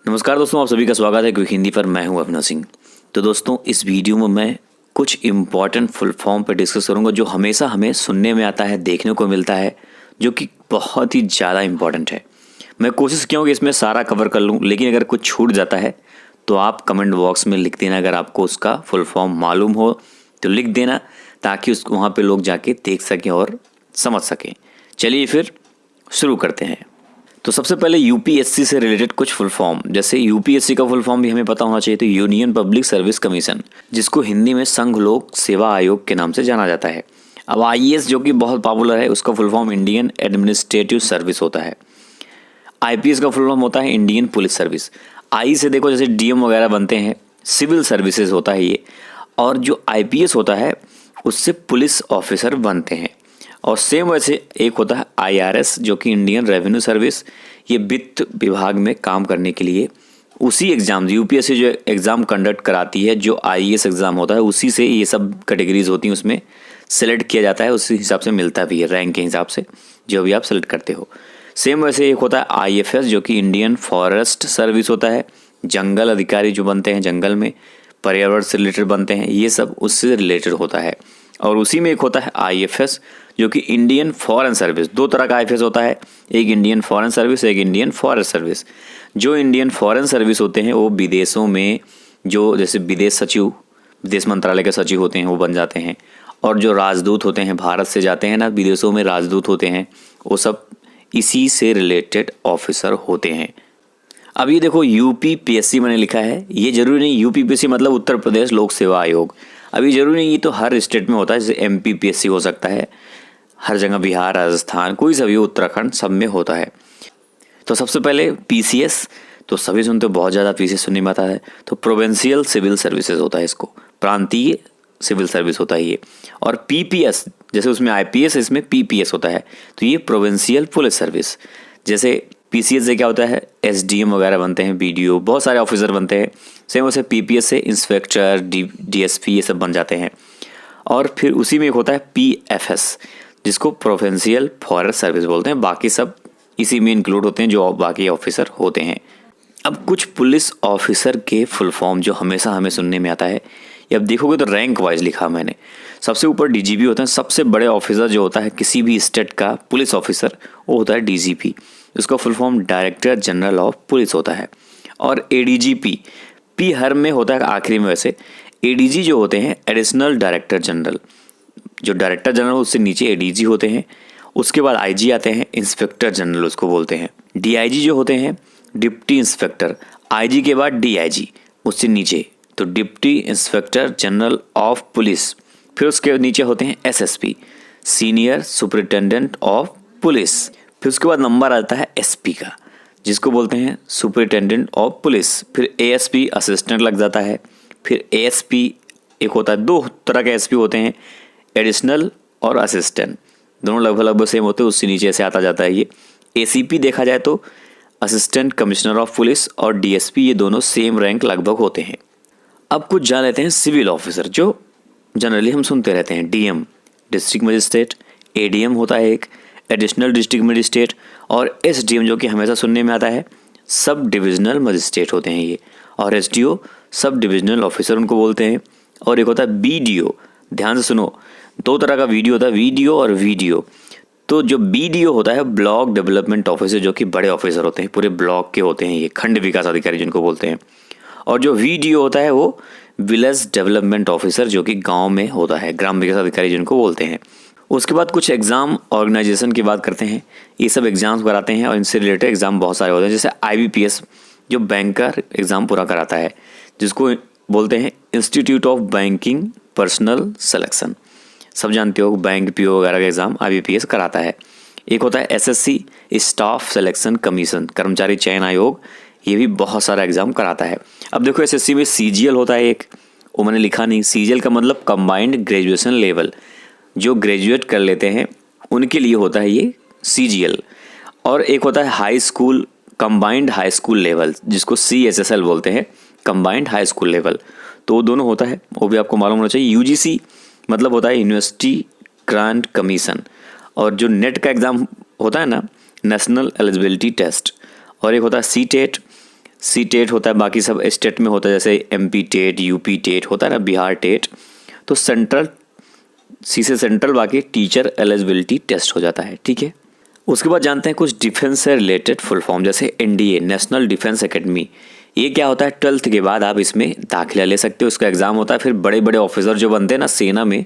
नमस्कार दोस्तों, आप सभी का स्वागत है क्विक हिंदी पर। मैं हूं अविनाश सिंह। तो दोस्तों, इस वीडियो में मैं कुछ इम्पॉर्टेंट फुल फॉर्म पर डिस्कस करूंगा जो हमेशा हमें सुनने में आता है, देखने को मिलता है, जो कि बहुत ही ज़्यादा इम्पॉर्टेंट है। मैं कोशिश किया हूँ कि इसमें सारा कवर कर लूँ, लेकिन अगर कुछ छूट जाता है तो आप कमेंट बॉक्स में लिख देना। अगर आपको उसका फुल फॉर्म मालूम हो तो लिख देना, ताकि उसको वहाँ पर लोग जाके देख सकें और समझ सकें। चलिए फिर शुरू करते हैं। तो सबसे पहले यूपीएससी से रिलेटेड कुछ फुल फॉर्म, जैसे यूपीएससी का फुल फॉर्म भी हमें पता होना चाहिए। तो यूनियन पब्लिक सर्विस कमीशन, जिसको हिंदी में संघ लोक सेवा आयोग के नाम से जाना जाता है। अब आईएएस जो कि बहुत पॉपुलर है, उसका full form Indian administrative service होता है। आईपीएस का फुल फॉर्म होता है इंडियन पुलिस सर्विस। आई से देखो जैसे डीएम वगैरह बनते हैं, सिविल सर्विसेज होता है ये। और जो आईपीएस होता है उससे पुलिस ऑफिसर बनते हैं। और सेम वैसे एक होता है आईआरएस, जो कि इंडियन रेवेन्यू सर्विस। ये वित्त विभाग में काम करने के लिए उसी एग्ज़ाम, यूपीएससी जो एग्ज़ाम कंडक्ट कराती है, जो आईएएस एग्ज़ाम होता है, उसी से ये सब कैटेगरीज होती हैं, उसमें सेलेक्ट किया जाता है। उसी हिसाब से मिलता भी है रैंक के हिसाब से, जो भी आप सेलेक्ट करते हो। सेम वैसे एक होता है आईएफएस, जो कि इंडियन फॉरेस्ट सर्विस होता है। जंगल अधिकारी जो बनते हैं, जंगल में पर्यावरण से रिलेटेड बनते हैं, ये सब उससे रिलेटेड होता है। और उसी में एक होता है आईएफएस, जो कि इंडियन फॉरेन सर्विस। दो तरह का आईएफएस होता है, एक इंडियन फॉरेन सर्विस, एक इंडियन फॉरेस्ट सर्विस। जो इंडियन फॉरेन सर्विस होते हैं वो विदेशों में, जो जैसे विदेश सचिव, विदेश मंत्रालय के सचिव होते हैं, वो बन जाते हैं। और जो राजदूत होते हैं, भारत से जाते हैं ना विदेशों में, राजदूत होते हैं, वो सब इसी से रिलेटेड ऑफिसर होते हैं। अब ये देखो यूपीपीएससी मैंने लिखा है, ये जरूरी नहीं यूपीपीएससी मतलब उत्तर प्रदेश लोक सेवा आयोग। अभी जरूरी नहीं, ये तो हर स्टेट में होता है। जैसे एमपीपीएससी हो सकता है, हर जगह बिहार, राजस्थान, कोई सा भी, उत्तराखंड, सब में होता है। तो सबसे पहले पीसीएस, तो सभी सुनते हो, बहुत ज़्यादा पीसीएस सुनने में आता है। तो प्रोविंशियल सिविल सर्विसेज होता है, इसको प्रांतीय सिविल सर्विस होता है ये। और पीपीएस, जैसे उसमें आईपीएस, इसमें पीपीएस होता है, तो ये प्रोविंशियल पुलिस सर्विस। जैसे पीसीएस से क्या होता है, एसडीएम वगैरह बनते हैं, बीडीओ, बहुत सारे ऑफिसर बनते हैं। सेम वैसे पीपीएस से इंस्पेक्टर, डीएसपी, ये सब बन जाते हैं। और फिर उसी में एक होता है पीएफएस, जिसको प्रोविंशियल फॉरेस्ट सर्विस बोलते हैं। बाकी सब इसी में इंक्लूड होते हैं, जो बाकी ऑफिसर होते हैं। अब कुछ पुलिस ऑफिसर के फुल फॉर्म जो हमेशा हमें सुनने में आता है, ये अब देखोगे तो रैंक वाइज लिखा मैंने। सबसे ऊपर डीजीपी होता है। सबसे बड़े ऑफिसर जो होता है किसी भी स्टेट का पुलिस ऑफिसर, वो होता है डीजीपी। उसका full form director general of police होता है। और एडीजीपी, पी हर में होता है आखिरी में। वैसे एडीजी जो होते हैं, एडिशनल डायरेक्टर जनरल, जो डायरेक्टर जनरल उससे नीचे एडीजी होते हैं। उसके बाद आईजी आते हैं, इंस्पेक्टर जनरल उसको बोलते हैं। डीआईजी जो होते हैं, डिप्टी इंस्पेक्टर। आईजी के बाद डीआईजी, उससे नीचे तो deputy inspector general of police. फिर उसके नीचे होते हैं SSP, senior superintendent of police. फिर उसके बाद नंबर आता है एसपी का, जिसको बोलते हैं सुपरिटेंडेंट ऑफ पुलिस। फिर एएसपी, असिस्टेंट लग जाता है। फिर एएसपी एक होता है, दो तरह के एसपी होते हैं, एडिशनल और असिस्टेंट, दोनों लगभग सेम होते हैं। उससे नीचे से आता जाता है ये एसीपी। देखा जाए तो असिस्टेंट कमिश्नर ऑफ पुलिस और डीएसपी, ये दोनों सेम रैंक लगभग होते हैं। अब कुछ जान लेते हैं सिविल ऑफिसर, जो जनरली हम सुनते रहते हैं। डीएम डिस्ट्रिक्ट मजिस्ट्रेट, एडीएम होता है एक, एडिशनल डिस्ट्रिक्ट मजिस्ट्रेट। और एसडीएम जो कि हमेशा सुनने में आता है, सब डिविजनल मजिस्ट्रेट होते हैं ये। और एसडीओ सब डिविजनल ऑफिसर उनको बोलते हैं। और एक होता है बीडीओ। ध्यान से सुनो, दो तरह का वीडियो होता है, वीडियो और वीडियो। तो जो बीडीओ होता है, ब्लॉक डेवलपमेंट ऑफिसर, जो कि बड़े ऑफिसर होते हैं, पूरे ब्लॉक के होते हैं ये, खंड विकास अधिकारी जिनको बोलते हैं। और जो वीडीओ होता है वो विलेज डेवलपमेंट ऑफिसर, जो कि गांव में होता है, ग्राम विकास अधिकारी जिनको बोलते हैं। उसके बाद कुछ एग्जाम ऑर्गेनाइजेशन की बात करते हैं। ये सब एग्जाम्स कराते हैं और इनसे रिलेटेड एग्जाम बहुत सारे होते हैं। जैसे आईबीपीएस, जो बैंकर एग्जाम पूरा कराता है, जिसको बोलते हैं institute of banking personal selection. सब जानते हो, बैंक पीओ वगैरह का एग्जाम आईबीपीएस कराता है। एक होता है एसएससी, स्टाफ सिलेक्शन कमीशन, कर्मचारी चयन आयोग, ये भी बहुत सारा एग्जाम कराता है। अब देखो एसएससी में सीजीएल होता है एक, वो मैंने लिखा नहीं। सीजीएल का मतलब कंबाइंड ग्रेजुएशन लेवल, जो ग्रेजुएट कर लेते हैं उनके लिए होता है ये सीजीएल। और एक होता है high school, combined high school level, जिसको सीएचएसएल बोलते हैं, कंबाइंड हाई स्कूल लेवल। तो वो दोनों होता है, वो भी आपको मालूम होना चाहिए। यूजीसी मतलब होता है यूनिवर्सिटी ग्रांट कमीशन। और जो नेट का एग्ज़ाम होता है ना, नेशनल एलिजिबिलिटी टेस्ट। और एक होता है सीटेट, सी टेट होता है, बाकी सब स्टेट में होता है, जैसे MP टेट, UP टेट होता है ना, बिहार टेट। तो सेंट्रल, सी से सेंट्रल, बाकी टीचर एलिजिबिलिटी टेस्ट हो जाता है, ठीक है। उसके बाद जानते हैं कुछ डिफेंस से रिलेटेड फुल फॉर्म, जैसे NDA, नेशनल डिफेंस एकेडमी। ये क्या होता है, 12th के बाद आप इसमें दाखिला ले सकते हो, उसका एग्ज़ाम होता है। फिर बड़े बड़े ऑफिसर जो बनते हैं ना सेना में,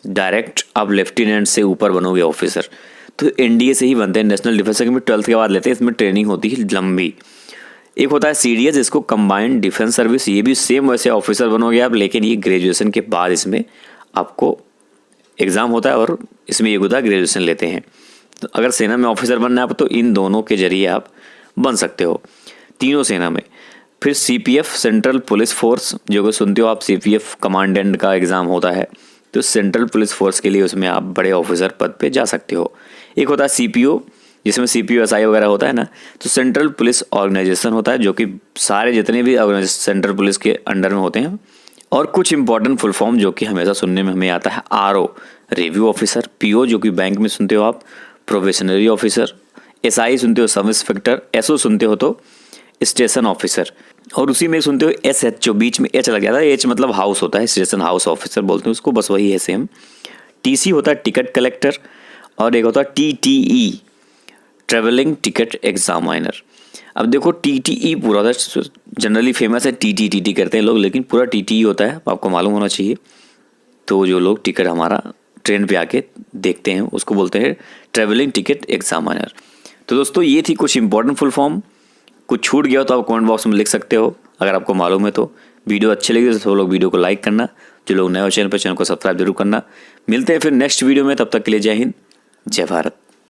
डायरेक्ट आप लेफ्टिनेंट से ऊपर बनोगे ऑफिसर, तो NDA से ही बनते हैं, नेशनल डिफेंस एकेडमी। 12th के बाद लेते हैं, इसमें ट्रेनिंग होती है लंबी। एक होता है CDS, इसको कंबाइंड डिफेंस सर्विस, ये भी सेम वैसे ऑफिसर बनोगे आप, लेकिन ये ग्रेजुएशन के बाद इसमें आपको एग्ज़ाम होता है और इसमें ये होता है ग्रेजुएशन लेते हैं। तो अगर सेना में ऑफिसर बनना है आप, तो इन दोनों के जरिए आप बन सकते हो, तीनों सेना में। फिर CPF, सेंट्रल पुलिस फोर्स, जो कि सुनते हो आप, CPF कमांडेंट का एग्ज़ाम होता है, तो सेंट्रल पुलिस फोर्स के लिए उसमें आप बड़े ऑफिसर पद पे जा सकते हो। एक होता है CPO, जिसमें CPO SI वगैरह होता है ना, तो सेंट्रल पुलिस ऑर्गेनाइजेशन होता है, जो कि सारे जितने भी ऑर्गेनाइजेशन सेंट्रल पुलिस के अंडर में होते हैं। और कुछ इंपॉर्टेंट फुल फॉर्म जो कि हमेशा सुनने में हमें आता है, RO, रिव्यू ऑफिसर, PO जो कि बैंक में सुनते हो आप, प्रोबेशनरी ऑफिसर, SI सुनते हो सब इंस्पेक्टर, SO सुनते हो तो स्टेशन ऑफिसर, और उसी में सुनते हो SH, जो बीच में H लग जाता है, H मतलब हाउस होता है, स्टेशन हाउस ऑफिसर बोलते हैं उसको, बस वही है सेम। TC होता है टिकट कलेक्टर, और एक होता है TTE, ट्रेवलिंग टिकट एग्जामिनर। अब देखो TTE पूरा होता है, जनरली फेमस है TT करते हैं लोग, लेकिन पूरा TTE होता है, आपको मालूम होना चाहिए। तो जो लोग टिकट हमारा ट्रेन पे आके देखते हैं उसको बोलते हैं ट्रेवलिंग टिकट एग्जामिनर। तो दोस्तों ये थी कुछ इंपॉर्टेंट फुल फॉर्म। कुछ छूट गया हो तो आप कमेंट बॉक्स में लिख सकते हो, अगर आपको मालूम है तो। वीडियो अच्छी लगी तो सब लोग वीडियो को लाइक करना, जो लोग नए हो चैनल पर, चैनल को सब्सक्राइब जरूर करना। मिलते हैं फिर नेक्स्ट वीडियो में, तब तक के लिए जय हिंद, जय भारत।